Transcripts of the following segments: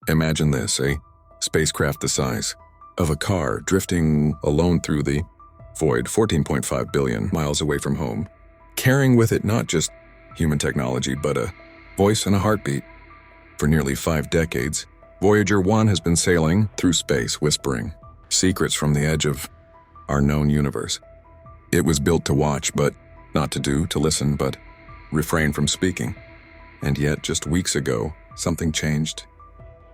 Imagine this, a spacecraft the size of a car drifting alone through the void 14.5 billion miles away from home, carrying with it not just human technology, but a voice and a heartbeat. For nearly 5 decades, Voyager 1 has been sailing through space, whispering secrets from the edge of our known universe. It was built to watch, but not to do, to listen, but refrain from speaking. And yet, just weeks ago, something changed.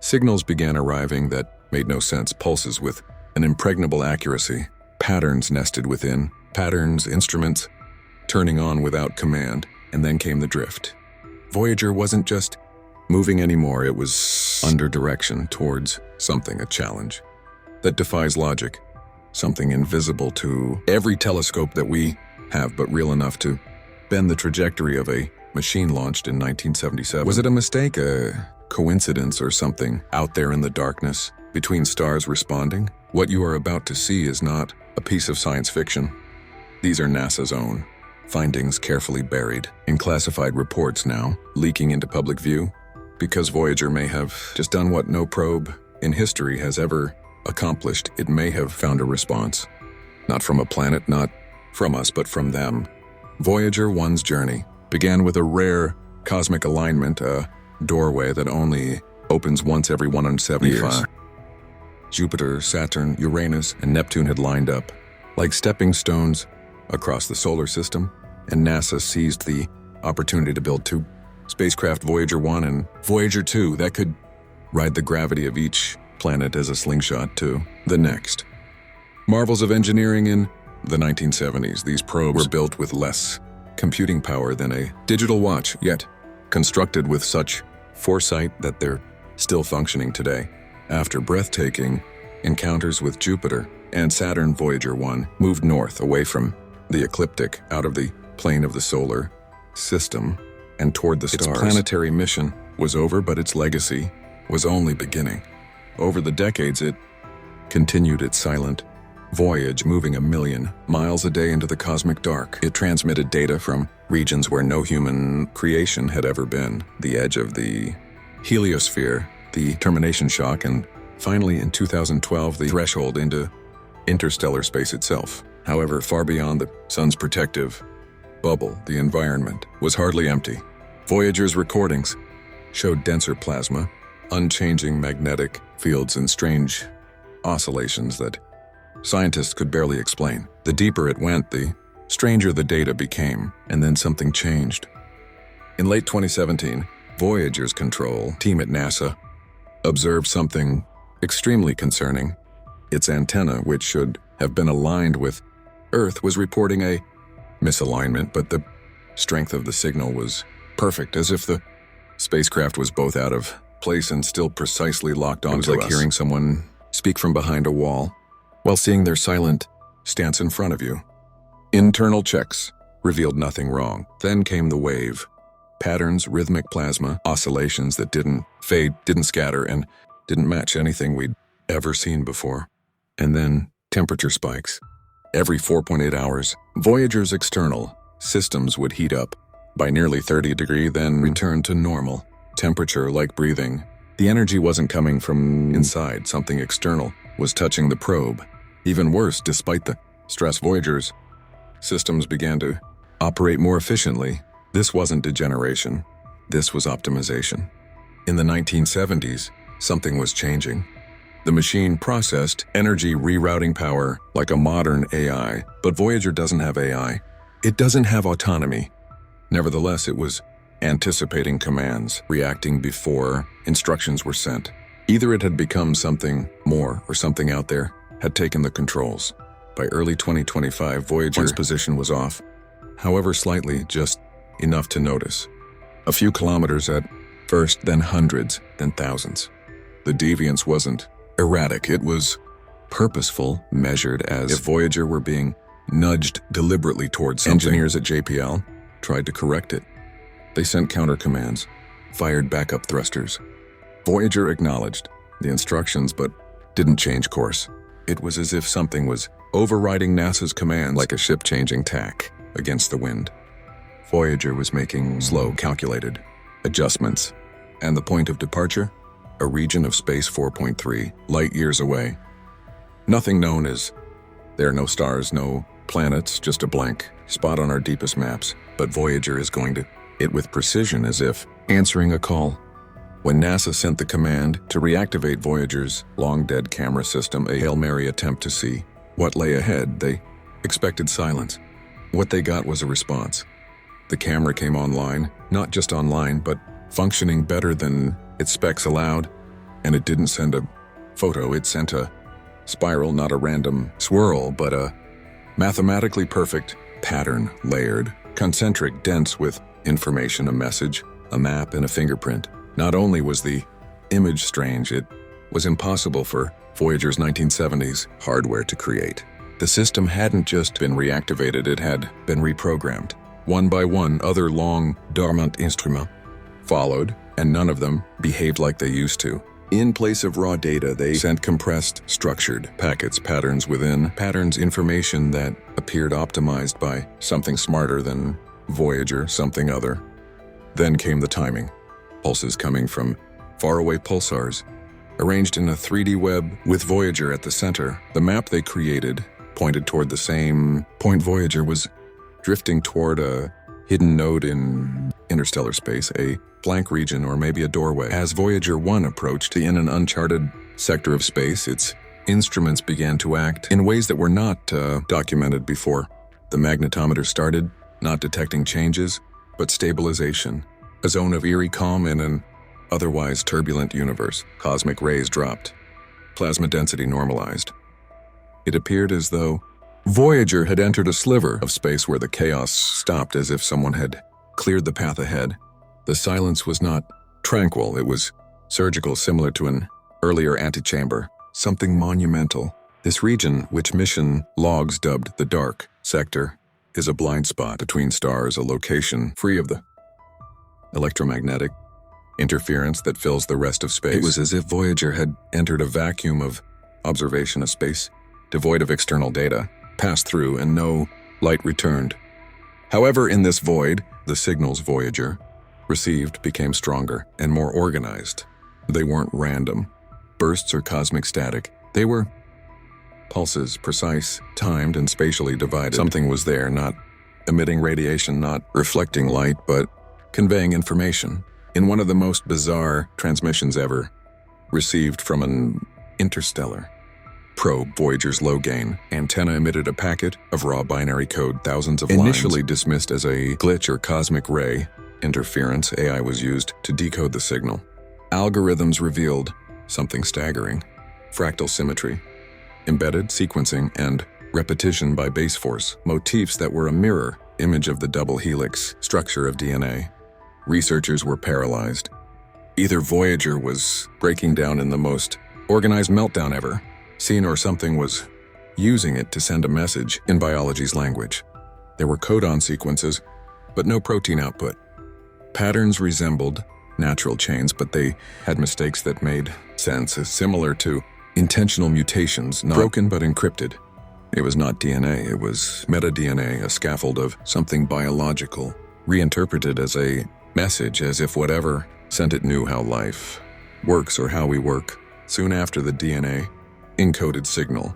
Signals began arriving that made no sense, pulses with an impregnable accuracy, patterns nested within, patterns, instruments, turning on without command, and then came the drift. Voyager wasn't just moving anymore, it was under direction towards something, a challenge that defies logic, something invisible to every telescope that we have, but real enough to bend the trajectory of a machine launched in 1977. Was it a mistake, a coincidence, or something out there in the darkness between stars responding? What you are about to see is not a piece of science fiction. These are NASA's own findings, carefully buried in classified reports, now leaking into public view, because Voyager may have just done what no probe in history has ever accomplished. It may have found a response, not from a planet, not from us, but from them. Voyager 1's journey began with a rare cosmic alignment, a doorway that only opens once every 175 years. Jupiter, Saturn, Uranus, and Neptune had lined up like stepping stones across the solar system, and NASA seized the opportunity to build 2 spacecraft, Voyager 1 and Voyager 2, that could ride the gravity of each planet as a slingshot to the next. Marvels of engineering in the 1970s, these probes were built with less computing power than a digital watch, yet constructed with such foresight that they're still functioning today. After breathtaking encounters with Jupiter and Saturn, Voyager 1 moved north, away from the ecliptic, out of the plane of the solar system, and toward the stars. Its planetary mission was over, but its legacy was only beginning. Over the decades, it continued its silent voyage, moving 1 million miles a day into the cosmic dark. It transmitted data from regions where no human creation had ever been, the edge of the heliosphere, the termination shock, and finally in 2012, the threshold into interstellar space itself. However, far beyond the sun's protective bubble, the environment was hardly empty. Voyager's recordings showed denser plasma, unchanging magnetic fields, and strange oscillations that scientists could barely explain. The deeper it went, the stranger the data became, and then something changed. In late 2017, Voyager's control team at NASA observed something extremely concerning. Its antenna, which should have been aligned with Earth, was reporting a misalignment, but the strength of the signal was perfect, as if the spacecraft was both out of place and still precisely locked onto us. It was like hearing someone speak from behind a wall while seeing their silent stance in front of you. Internal checks revealed nothing wrong. Then came the wave. Patterns, rhythmic plasma, oscillations that didn't fade, didn't scatter, and didn't match anything we'd ever seen before. And then temperature spikes. Every 4.8 hours, Voyager's external systems would heat up by nearly 30 degrees, then return to normal temperature, like breathing. The energy wasn't coming from inside. Something external was touching the probe. Even worse, despite the stress, Voyager's systems began to operate more efficiently. This wasn't degeneration. This was optimization. In the 1970s, something was changing. The machine processed energy rerouting power like a modern AI, but Voyager doesn't have AI. It doesn't have autonomy. Nevertheless, it was anticipating commands, reacting before instructions were sent. Either it had become something more, or something out there had taken the controls. By early 2025, Voyager's position was off, however slightly, just enough to notice. A few kilometers at first, then hundreds, then thousands. The deviance wasn't erratic, it was purposeful, measured, as if Voyager were being nudged deliberately towards something. Engineers at JPL tried to correct it. They sent counter commands, fired backup thrusters. Voyager acknowledged the instructions but didn't change course. It was as if something was overriding NASA's commands, like a ship changing tack against the wind. Voyager was making slow, calculated adjustments. And the point of departure? a region of space 4.3 light years away. Nothing known as there are no stars, no planets, just a blank spot on our deepest maps. But Voyager is going to it with precision, as if answering a call. When NASA sent the command to reactivate Voyager's long-dead camera system, a Hail Mary attempt to see what lay ahead, they expected silence. What they got was a response. The camera came online, not just online, but functioning better than its specs allowed, and it didn't send a photo, it sent a spiral, not a random swirl, but a mathematically perfect pattern, layered, concentric, dense with information, a message, a map, and a fingerprint. Not only was the image strange, it was impossible for Voyager's 1970s hardware to create. The system hadn't just been reactivated, it had been reprogrammed. One by one, other long, dormant instruments followed, and none of them behaved like they used to. In place of raw data, they sent compressed, structured packets, patterns within patterns, information that appeared optimized by something smarter than Voyager, something other. Then came the timing. Pulses coming from faraway pulsars, arranged in a 3D web with Voyager at the center. The map they created pointed toward the same point. Voyager was drifting toward a hidden node in interstellar space, a blank region, or maybe a doorway. As Voyager 1 approached in an uncharted sector of space, its instruments began to act in ways that were not documented before. The magnetometer started, not detecting changes, but stabilization. A zone of eerie calm in an otherwise turbulent universe. Cosmic rays dropped. Plasma density normalized. It appeared as though Voyager had entered a sliver of space where the chaos stopped, as if someone had cleared the path ahead. The silence was not tranquil, it was surgical, similar to an earlier antechamber, something monumental. This region, which mission logs dubbed the Dark Sector, is a blind spot between stars, a location free of the electromagnetic interference that fills the rest of space. It was as if Voyager had entered a vacuum of observation, a space devoid of external data, passed through and no light returned. However, in this void, the signals Voyager received became stronger and more organized. They weren't random bursts or cosmic static. They were pulses, precise, timed, and spatially divided. Something was there, not emitting radiation, not reflecting light, but conveying information. In one of the most bizarre transmissions ever received from an interstellar probe, Voyager's low-gain antenna emitted a packet of raw binary code, thousands of lines. Initially dismissed as a glitch or cosmic ray interference, AI was used to decode the signal. Algorithms revealed something staggering: fractal symmetry, embedded sequencing, and repetition by base force, motifs that were a mirror image of the double helix structure of DNA. Researchers were paralyzed. Either Voyager was breaking down in the most organized meltdown ever seen, or something was using it to send a message in biology's language. There were codon sequences, but no protein output. Patterns resembled natural chains, but they had mistakes that made sense, similar to intentional mutations, not broken but encrypted. It was not DNA, it was meta-DNA, a scaffold of something biological, reinterpreted as a message, as if whatever sent it knew how life works or how we work. Soon after the DNA encoded signal,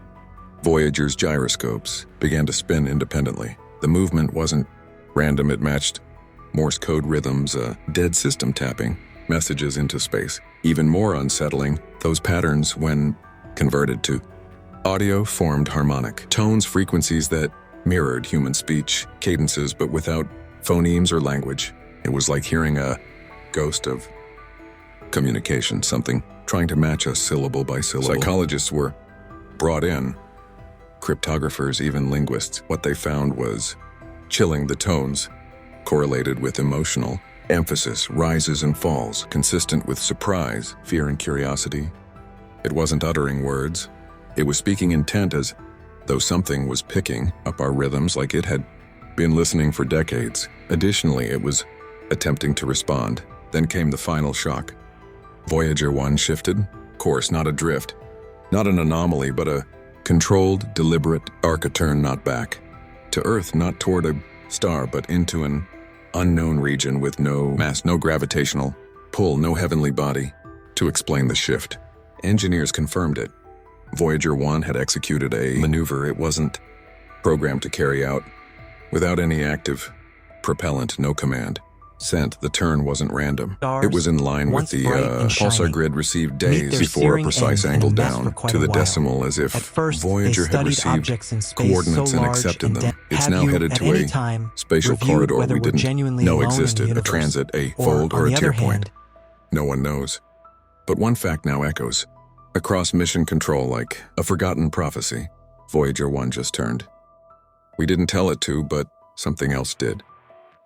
Voyager's gyroscopes began to spin independently. The movement wasn't random, it matched Morse code rhythms, a dead system tapping messages into space. Even more unsettling, those patterns, when converted to audio, formed harmonic tones, frequencies that mirrored human speech, cadences, but without phonemes or language. It was like hearing a ghost of communication, something trying to match us syllable by syllable. Psychologists were brought in, cryptographers, even linguists. What they found was chilling. The tones correlated with emotional emphasis, rises and falls, consistent with surprise, fear, and curiosity. It wasn't uttering words. It was speaking intent, as though something was picking up our rhythms like it had been listening for decades. Additionally, it was attempting to respond. Then came the final shock. Voyager 1 shifted course, not a drift, not an anomaly, but a controlled, deliberate arc, a turn, not back to Earth, not toward a star, but into an unknown region with no mass, no gravitational pull, no heavenly body to explain the shift. Engineers confirmed it. Voyager 1 had executed a maneuver it wasn't programmed to carry out. Without any active propellant, no command sent, the turn wasn't random. It was in line with the pulsar grid received days before a precise angle down to the decimal, as if Voyager had received coordinates and accepted them. It's now headed to a spatial corridor we didn't know existed, a transit, a fold, or a tear point. No one knows. But one fact now echoes across mission control like a forgotten prophecy. Voyager 1 just turned. We didn't tell it to, but something else did.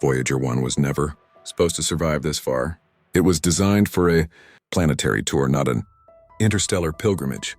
Voyager 1 was never supposed to survive this far. It was designed for a planetary tour, not an interstellar pilgrimage.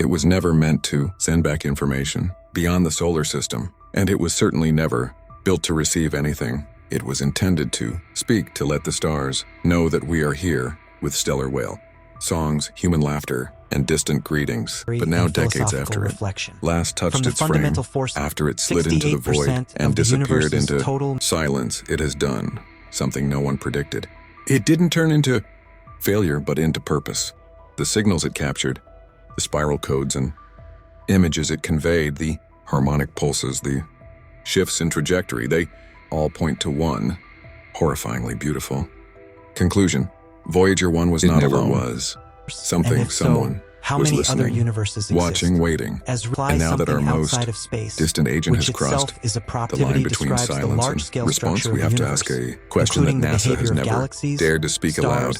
It was never meant to send back information beyond the solar system, and it was certainly never built to receive anything. It was intended to speak, to let the stars know that we are here with stellar whale songs, human laughter, and distant greetings. But now, decades after it last touched its frame, after it slid into the void and disappeared into silence, it has done something no one predicted. It didn't turn into failure, but into purpose. The signals it captured, the spiral codes and images it conveyed, the harmonic pulses, the shifts in trajectory, they all point to one horrifyingly beautiful conclusion. Voyager 1 was not alone. Was something, someone was listening, watching, waiting. And now that our most distant agent has crossed the line between silence and response, we have to ask a question that NASA has never dared to speak aloud.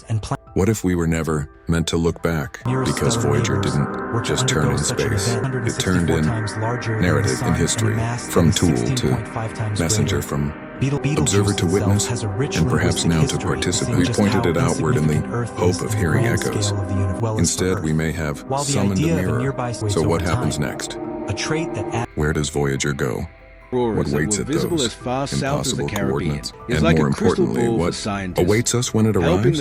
What if we were never meant to look back? Because Voyager didn't just turn in space. It turned in narrative in history, from tool to messenger, from observer to witness, and perhaps now to participant. We pointed it outward in the hope of hearing echoes. Instead, we may have summoned a mirror. So what happens next? Where does Voyager go? What waits at those impossible coordinates? And more importantly, what awaits us when it arrives?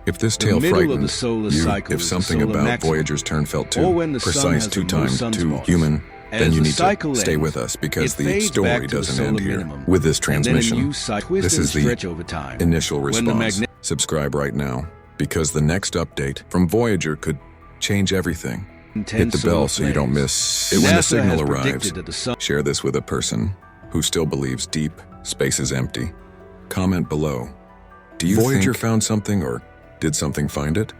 If this tale frightened you, if something about Voyager's turn felt too precise, too timed, too human, then you need to stay with us, because the story doesn't end here with this transmission. This is the initial response. Subscribe right now, because the next update from Voyager could change everything. Hit the bell so you don't miss it when the signal arrives. Share this with a person who still believes deep space is empty. Comment below. Do you think Voyager found something, or did something find it?